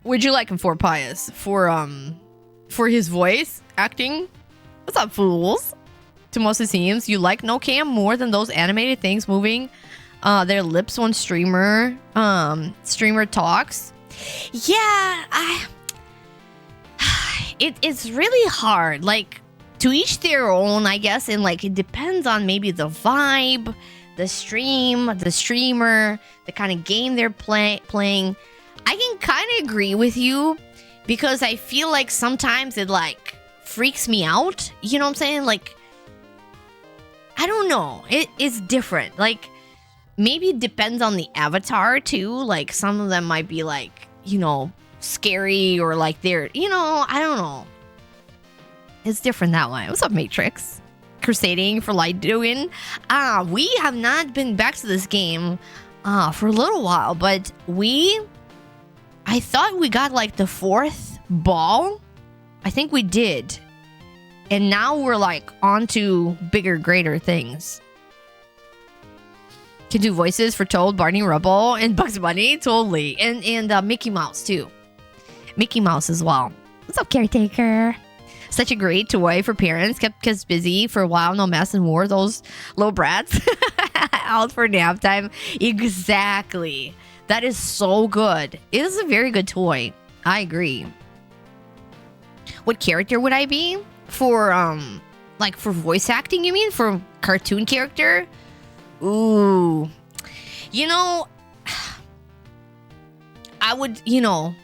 Would you like him for, Pius? For his voice acting? What's up, fools? To most it seems, you like no cam more than those animated things moving their lips when streamer talks. Yeah, it's really hard. Like, to each their own, I guess, and like it depends on maybe the vibe, the stream, the streamer, the kind of game they're playing. I can kind of agree with you because I feel like sometimes it like freaks me out. You know what I'm saying? Like, I don't know. It's different. Like, maybe it depends on the avatar too. Like, some of them might be like, you know, scary or like they're, you know, I don't know. It's different that way. What's up, Matrix? Crusading for light doing. We have not been back to this game for a little while, but I thought we got like the 4th ball. I think we did. And now we're like on to bigger, greater things. Can do voices for Toad, Barney Rubble, and Bugs Bunny. Totally. And Mickey Mouse too. Mickey Mouse as well. What's up, Caretaker? Such a great toy for parents. Kept kids busy for a while. No mess and more. Those little brats out for nap time. Exactly. That is so good. It is a very good toy. I agree. What character would I be? For like for voice acting, you mean? For cartoon character? Ooh. You know, I would, you know,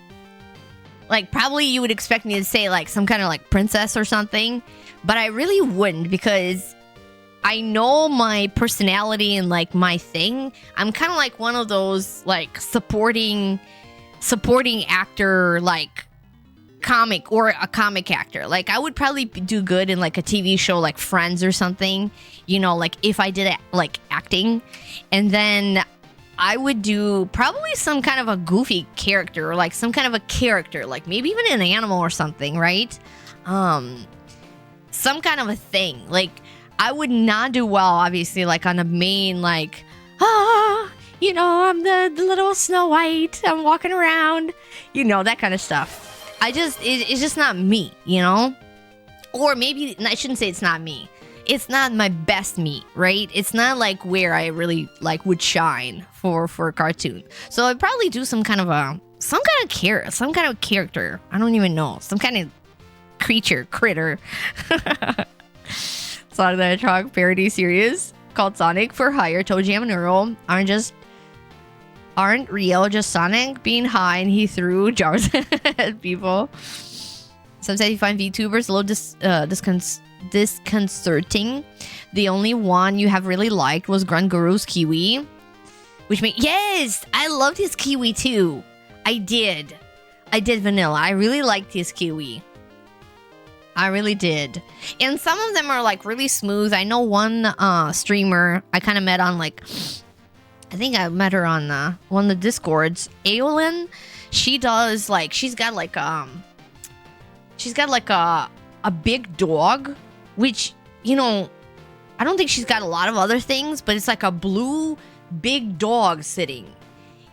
like probably you would expect me to say like some kind of like princess or something, but I really wouldn't because I know my personality and like my thing. I'm kind of like one of those like supporting actor, like comic or a comic actor. Like I would probably do good in like a TV show like Friends or something, you know, like if I did it like acting. And then I would do probably some kind of a goofy character or like some kind of a character, like maybe even an animal or something, right? Some kind of a thing. Like I would not do well, obviously, like on a main, like, you know, I'm the little Snow White. I'm walking around, you know, that kind of stuff. It's just not me, you know? Or maybe, I shouldn't say it's not me. It's not my best me, right? It's not like where I really like would shine for a cartoon. So I'd probably do some kind of character. I don't even know. Some kind of critter. Sonic the Hedgehog parody series called Sonic for Hire. Toe Jam and Earl aren't real, just Sonic being high and he threw jars at people. Sometimes you find VTubers a little disconcerting. The only one you have really liked was Grunt Guru's Kiwi, which means yes, I loved his Kiwi too. I did Vanilla. I really liked his Kiwi. I really did. And some of them are like really smooth. I know one streamer I kind of met on like, I think I met her on one of the Discords. Aolin, she does like, she's got like a big dog, which, you know, I don't think she's got a lot of other things, but it's like a blue big dog sitting.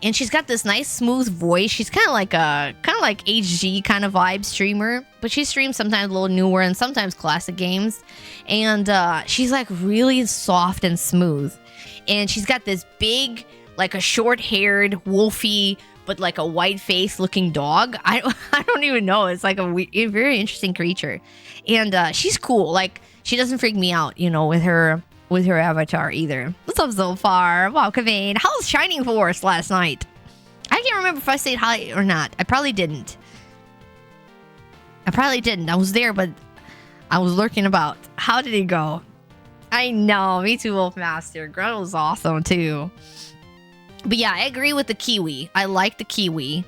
And she's got this nice smooth voice. She's kind of like HG kind of vibe streamer, but she streams sometimes a little newer and sometimes classic games. And she's like really soft and smooth. And she's got this big, like a short-haired, wolfy, but like a white-faced looking dog. I don't even know. It's like a very interesting creature. And she's cool. Like, she doesn't freak me out, you know, with her avatar either. What's up so far? Welcome in. How was Shining Force last night? I can't remember if I stayed high or not. I probably didn't. I was there, but I was lurking about. How did it go? I know. Me too, Wolfmaster. Grunt was awesome too. But yeah, I agree with the Kiwi. I like the Kiwi.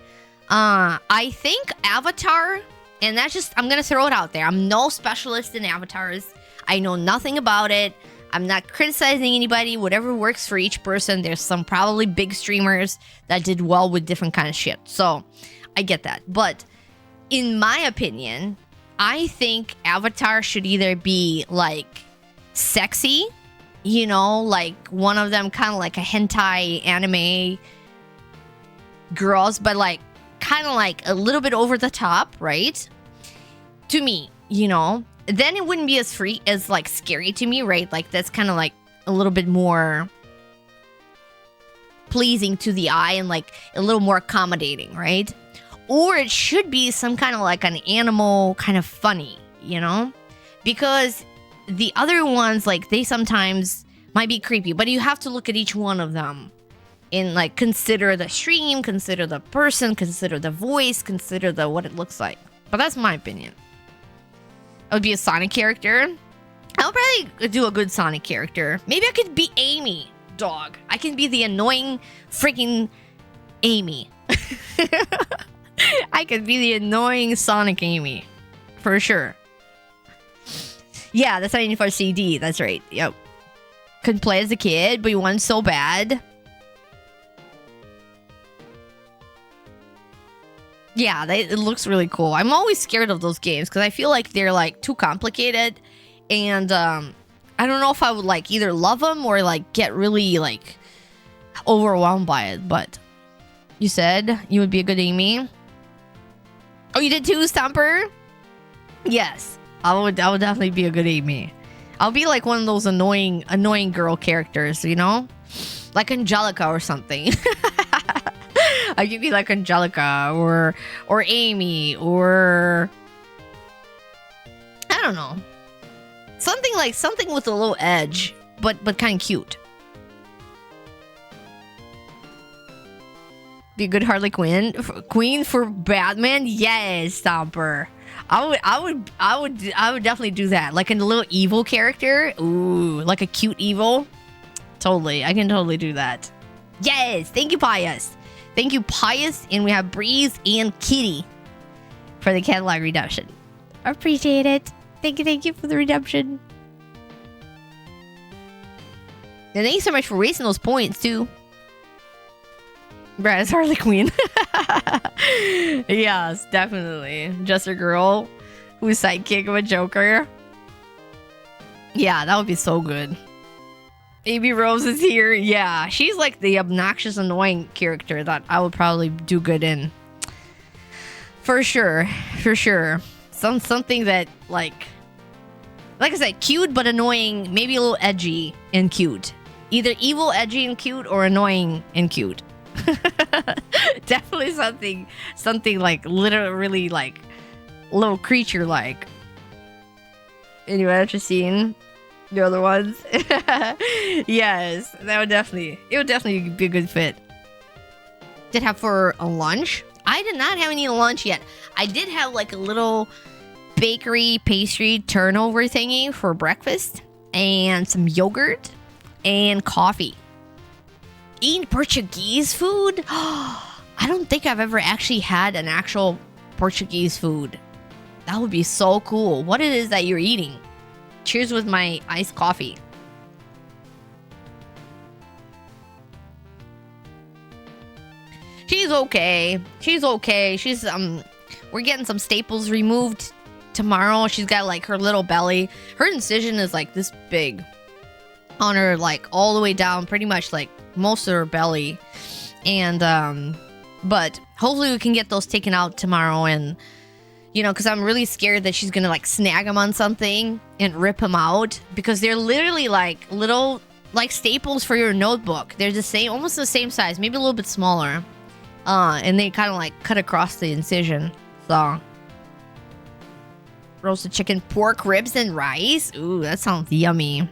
I think Avatar, and that's just, I'm going to throw it out there. I'm no specialist in avatars. I know nothing about it. I'm not criticizing anybody. Whatever works for each person. There's some probably big streamers that did well with different kind of shit. So I get that. But in my opinion, I think Avatar should either be like sexy, you know, like one of them kind of like a hentai anime girls, but like kind of like a little bit over the top, right? To me, you know, then it wouldn't be as like scary to me, right? Like that's kind of like a little bit more pleasing to the eye and like a little more accommodating, right? Or it should be some kind of like an animal kind of funny, you know? Because the other ones, like they sometimes might be creepy, but you have to look at each one of them and like consider the stream, consider the person, consider the voice, consider the what it looks like. But that's my opinion. I would be a Sonic character. I'll probably do a good Sonic character. Maybe I could be Amy, dog. I can be the annoying freaking Amy. I could be the annoying Sonic Amy. For sure. Yeah, that's 94 CD. That's right. Yep. Couldn't play as a kid, but you wanted so bad. Yeah, it looks really cool. I'm always scared of those games because I feel like they're like too complicated. And I don't know if I would like either love them or like get really like overwhelmed by it. But you said you would be a good Amy. Oh, you did too, Stomper? Yes, I would definitely be a good Amy. I'll be like one of those annoying girl characters, you know? Like Angelica or something. I could be like Angelica or Amy or I don't know. Something with a little edge, but kind of cute. Be a good Harley Queen for Batman. Yes, Stomper. I would definitely do that. Like a little evil character. Ooh, like a cute evil. Totally, I can totally do that. Yes, thank you, Pius. Thank you, Pius, and we have Breeze and Kitty for the catalog redemption. Appreciate it. Thank you for the redemption. And thanks so much for wasting those points too. Brad is Harley Quinn. Yes, definitely. Just a girl who's sidekick of a Joker. Yeah, that would be so good. Baby Rose is here. Yeah, she's like the obnoxious, annoying character that I would probably do good in. For sure. For sure. Something that like I said, cute but annoying, maybe a little edgy and cute. Either evil, edgy, and cute, or annoying and cute. Definitely something like literally like little creature like. Anyway, after seeing the other ones. Yes, it would definitely be a good fit. Did have for a lunch? I did not have any lunch yet. I did have like a little bakery pastry turnover thingy for breakfast and some yogurt and coffee. Eating Portuguese food? I don't think I've ever actually had an actual Portuguese food. That would be so cool. What it is that you're eating? Cheers with my iced coffee. She's okay. She's we're getting some staples removed tomorrow. She's got like her little belly. Her incision is like this big on her, like all the way down, pretty much like most of her belly. And but hopefully we can get those taken out tomorrow. And you know, because I'm really scared that she's gonna like snag them on something and rip them out, because they're literally like little like staples for your notebook. They're the same, almost the same size, maybe a little bit smaller, and they kind of like cut across the incision. So roasted chicken, pork ribs, and rice. Ooh, that sounds yummy.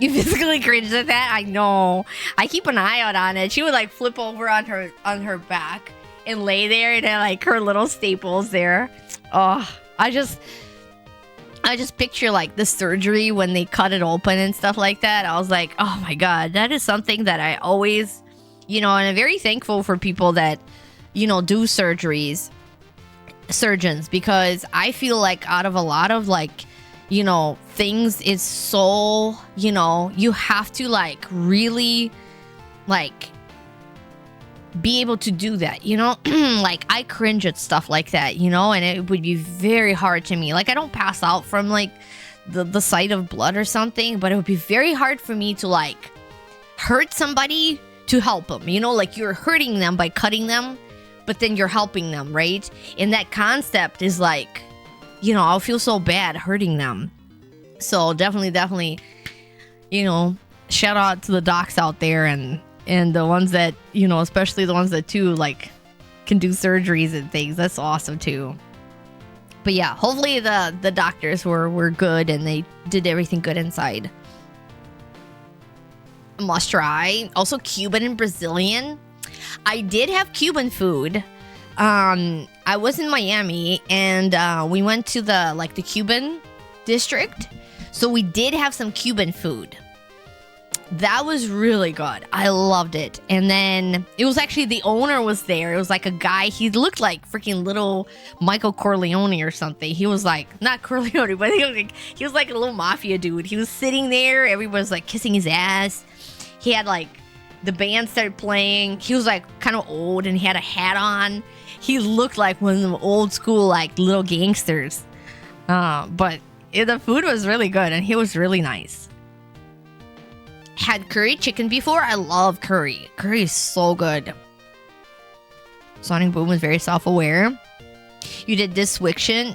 You physically cringed at that? I know. I keep an eye out on it. She would like flip over on her back and lay there and like her little staples there. Oh, I just picture like the surgery when they cut it open and stuff like that. I was like, oh my God, that is something that I always, you know, and I'm very thankful for people that, you know, do surgeries, surgeons, because I feel like out of a lot of like, you know, things, it's so, you know, you have to like really like be able to do that, you know. Like I cringe at stuff like that, you know, and it would be very hard to me. Like I don't pass out from like the sight of blood or something, but it would be very hard for me to like hurt somebody to help them, you know, like you're hurting them by cutting them, but then you're helping them, right? And that concept is like, you know, I'll feel so bad hurting them. So definitely, you know, shout out to the docs out there and the ones that, you know, especially the ones that too, like, can do surgeries and things. That's awesome too. But yeah, hopefully the doctors were good and they did everything good inside. Must try. Also Cuban and Brazilian. I did have Cuban food. I was in Miami and we went to the Cuban district. So we did have some Cuban food. That was really good. I loved it. And then it was actually the owner was there. It was like a guy. He looked like freaking little Michael Corleone or something. He was like, not Corleone, but he was like a little mafia dude. He was sitting there. Everyone was like kissing his ass. He had like, the band started playing. He was like kind of old and he had a hat on. He looked like one of them old school like little gangsters. But the food was really good and he was really nice. Had curry chicken before. I love curry. Curry is so good. Sonic Boom was very self-aware. You did diswiction.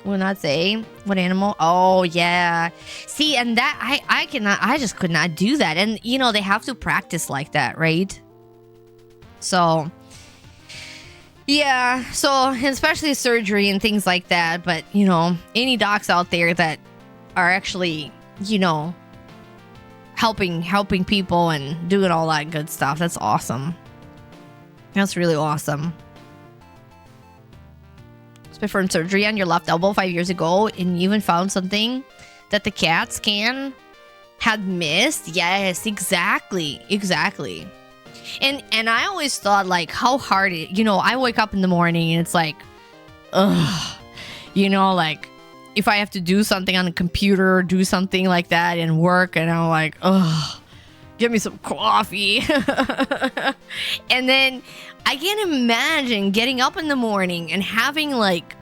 Will not say what animal. Oh yeah. See, and that I just could not do that. And you know, they have to practice like that, right? So yeah, so especially surgery and things like that. But you know, any docs out there that are actually, you know, helping people and doing all that good stuff, that's awesome. That's really awesome. Performed surgery on your left elbow 5 years ago, and you even found something that the CAT scan had missed. Yes, exactly. And I always thought like how hard it, you know, I wake up in the morning and it's like, ugh, you know, like if I have to do something on the computer or do something like that and work, and I'm like, ugh, give me some coffee. And then I can't imagine getting up in the morning and having like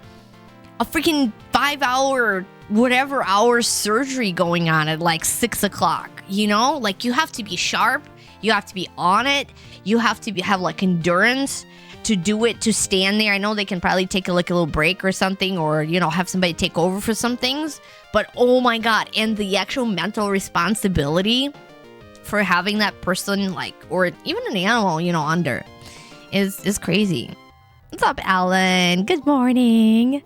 a freaking 5 hour, whatever hour surgery going on at like 6 o'clock, you know, like you have to be sharp. You have to be on it. You have to have like endurance to do it, to stand there. I know they can probably take a little break or something, or, you know, have somebody take over for some things, but oh my God. And the actual mental responsibility for having that person like, or even an animal, you know, under is crazy. What's up, Alan? Good morning.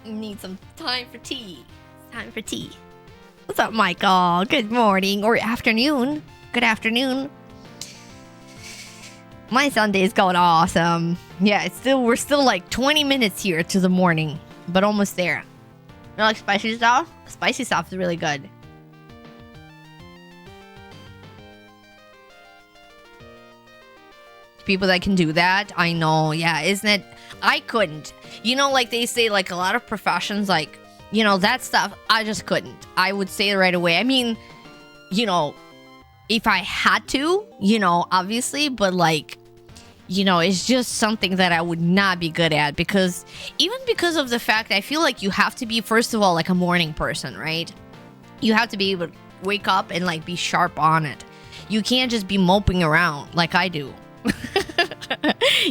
Need some time for tea. Time for tea. What's up, Michael? Good morning or afternoon. Good afternoon. My Sunday's going awesome. Yeah, we're still like 20 minutes here to the morning, but almost there. You like spicy stuff? Spicy stuff is really good. People that can do that, I know. Yeah, isn't it? I couldn't. You know, like they say, like a lot of professions, like, you know, that stuff, I just couldn't. I would say it right away. I mean, you know, if I had to, you know, obviously, but like, you know, it's just something that I would not be good at, because even because of the fact I feel like you have to be, first of all, like a morning person, right? You have to be able to wake up and like be sharp on it. You can't just be moping around like I do.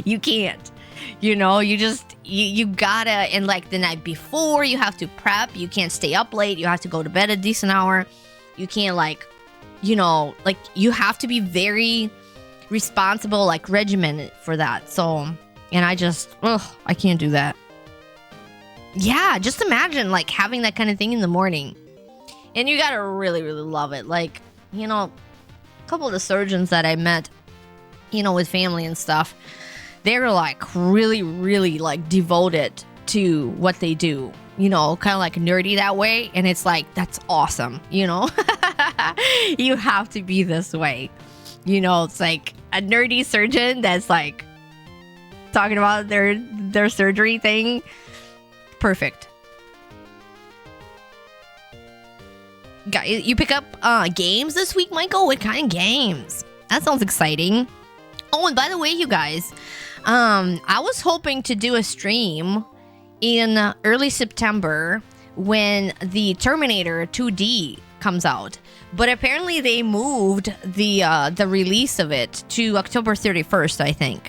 You can't, you know, you gotta, and like the night before you have to prep. You can't stay up late. You have to go to bed a decent hour. You can't like, you know, like you have to be very responsible, like regimented for that. So, and I can't do that. Yeah, just imagine like having that kind of thing in the morning, and you gotta really, really love it. Like, you know, a couple of the surgeons that I met, you know, with family and stuff, they're like really, really like devoted to what they do, you know, kind of like nerdy that way. And it's like, that's awesome. You know, you have to be this way. You know, it's like a nerdy surgeon that's like talking about their surgery thing. Perfect. You pick up games this week, Michael? What kind of games? That sounds exciting. Oh, and by the way, you guys, I was hoping to do a stream in early September when the Terminator 2D comes out. But apparently they moved the release of it to October 31st, I think.